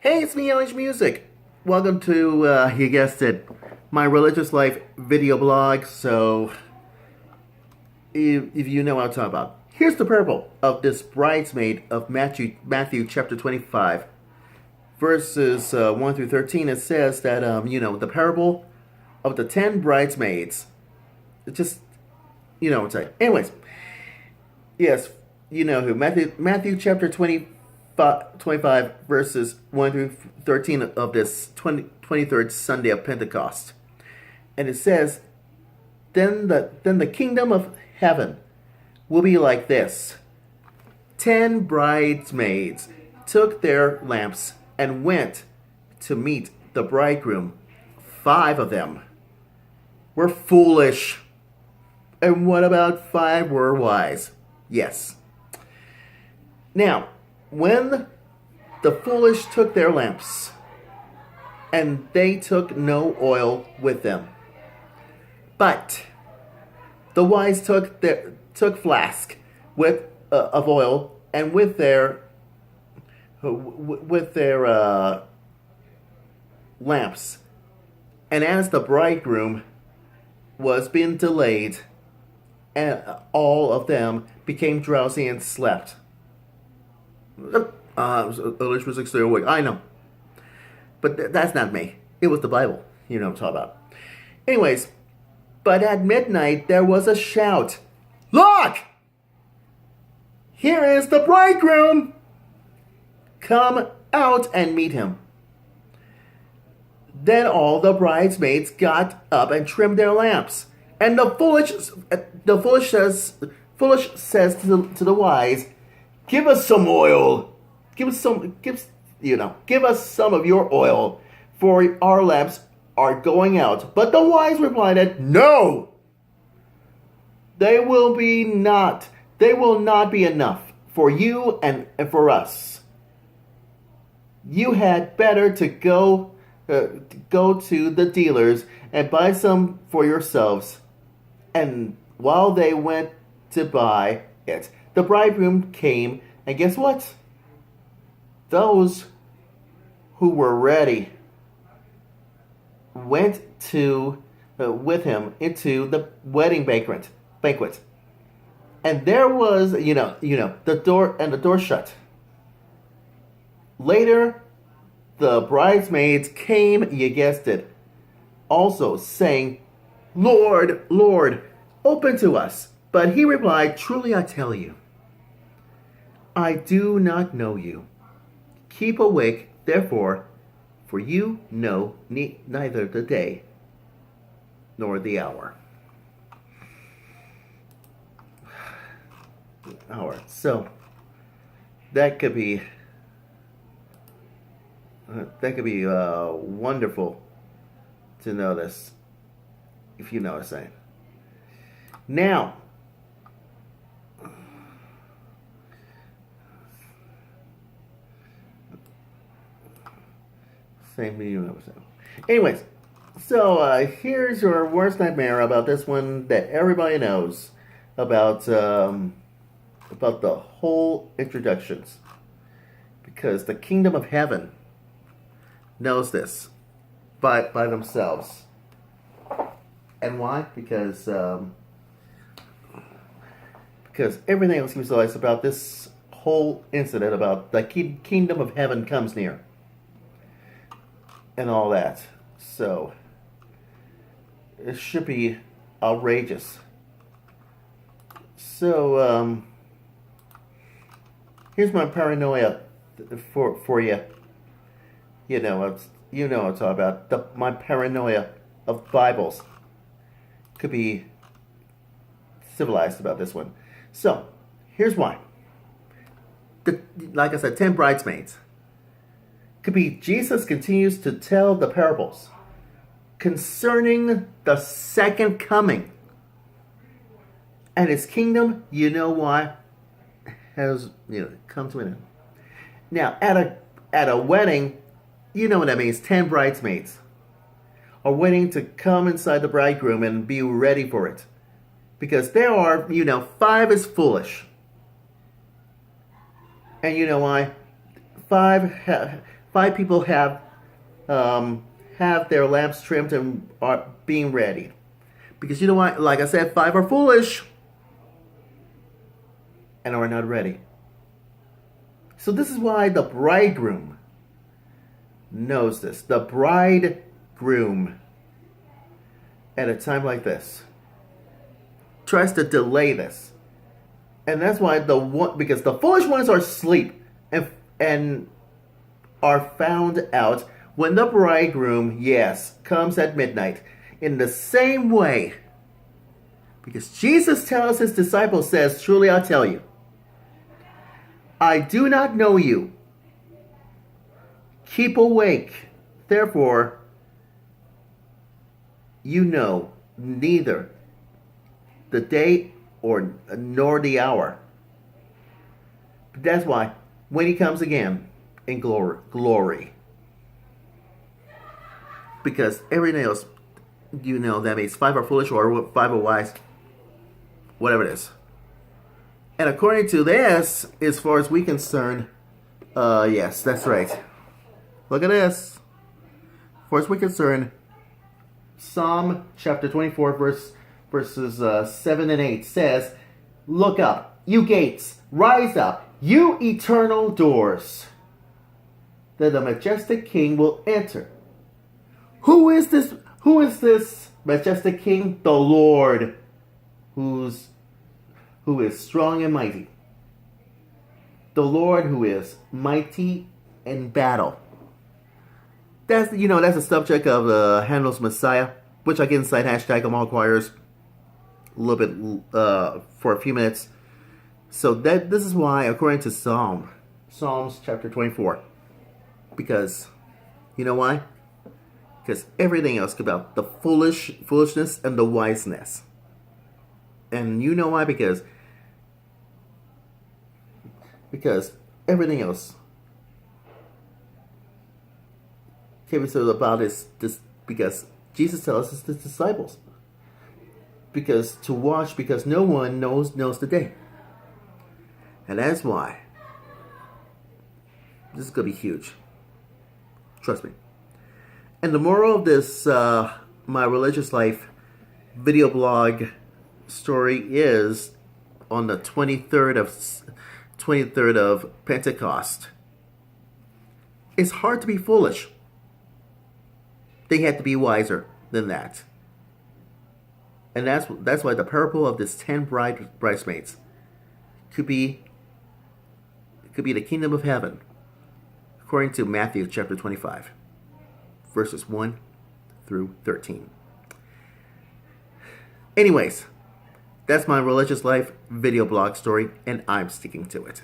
Hey, it's me, Irish Music. Welcome to, you guessed it, my religious life video blog. So, if you know what I'm talking about, here's the parable of this bridesmaid of Matthew chapter 25, verses 1 through 13. It says that, the parable of the 10 bridesmaids. It just, what I'm saying. Anyways, yes, you know who. Matthew chapter 25 verses 1 through 13 of this 23rd Sunday of Pentecost. And it says, then the kingdom of heaven will be like this. 10 bridesmaids took their lamps and went to meet the bridegroom. 5 of them were foolish. And what about 5 were wise? Yes. Now, when the foolish took their lamps, and they took no oil with them, but the wise took flask of oil, and with their lamps. And as the bridegroom was being delayed, and all of them became drowsy and slept. English music still awake. I know. But that's not me. It was the Bible. You know what I'm talking about. Anyways, but at midnight there was a shout. Look! Here is the bridegroom! Come out and meet him. Then all the bridesmaids got up and trimmed their lamps. And the foolish says to the wise, give us some oil. Give us some of your oil, for our lamps are going out. But the wise replied, no, they will not be enough for you and for us. You had better to go to the dealers and buy some for yourselves. And while they went to buy it, the bridegroom came, and guess what? Those who were ready went with him into the wedding banquet, and there was the door shut. Later, the bridesmaids came, you guessed it, also saying, Lord, Lord, open to us. But he replied, truly I tell you, I do not know you. Keep awake, therefore, for you know neither the day nor the hour. So that could be wonderful to know this, if you know what I'm saying. Now, same thing you know what I'm saying. Anyways, so here's your worst nightmare about this one that everybody knows about the whole introductions, because the kingdom of heaven knows this by themselves. And why? Because everything else seems to us about this whole incident about the kingdom of heaven comes near and all that. So it should be outrageous. So here's my paranoia for you. You know what I'm talking about. My paranoia of Bibles. Could be civilized about this one. So, here's why. Like I said, 10 bridesmaids. Could be Jesus continues to tell the parables concerning the second coming and his kingdom. You know why? Has come to an end. Now, at a wedding, you know what that means. 10 bridesmaids are waiting to come inside the bridegroom and be ready for it. Because there are, 5 is foolish. And you know why? 5 people have their lamps trimmed and are being ready. Because you know what? Like I said, 5 are foolish and are not ready. So this is why the bridegroom knows this. The bridegroom, at a time like this, tries to delay this. And that's why because the foolish ones are asleep and are found out when the bridegroom, yes, comes at midnight. In the same way, because Jesus tells his disciples, says, truly I tell you, I do not know you. Keep awake. Therefore, you know neither the day nor the hour. That's why when he comes again in glory. Because everything else, that means 5 are foolish or 5 are wise. Whatever it is. And according to this, as far as we're concerned, yes, that's right. Look at this. As far as we're concerned, Psalm chapter 24, verses 7 and 8 says, look up, you gates, rise up, you eternal doors, that the majestic King will enter. Who is this? Who is this majestic King? The Lord, who is strong and mighty. The Lord who is mighty in battle. That's the subject of Handel's Messiah, which I can cite hashtag Among Choirs a little bit for a few minutes. So this is why, according to Psalms chapter 24, because you know why? Because everything else about the foolishness and the wiseness. And you know why? Because everything else came about this because Jesus tells us his disciples. Because to watch, because no one knows the day. And that's why this is going to be huge. Trust me. And the moral of this, my religious life video blog story is on the 23rd of Pentecost. It's hard to be foolish. They had to be wiser than that. And that's why the parable of this 10 bridesmaids could be the kingdom of heaven, according to Matthew chapter 25, verses 1 through 13. Anyways, that's my religious life video blog story, and I'm sticking to it.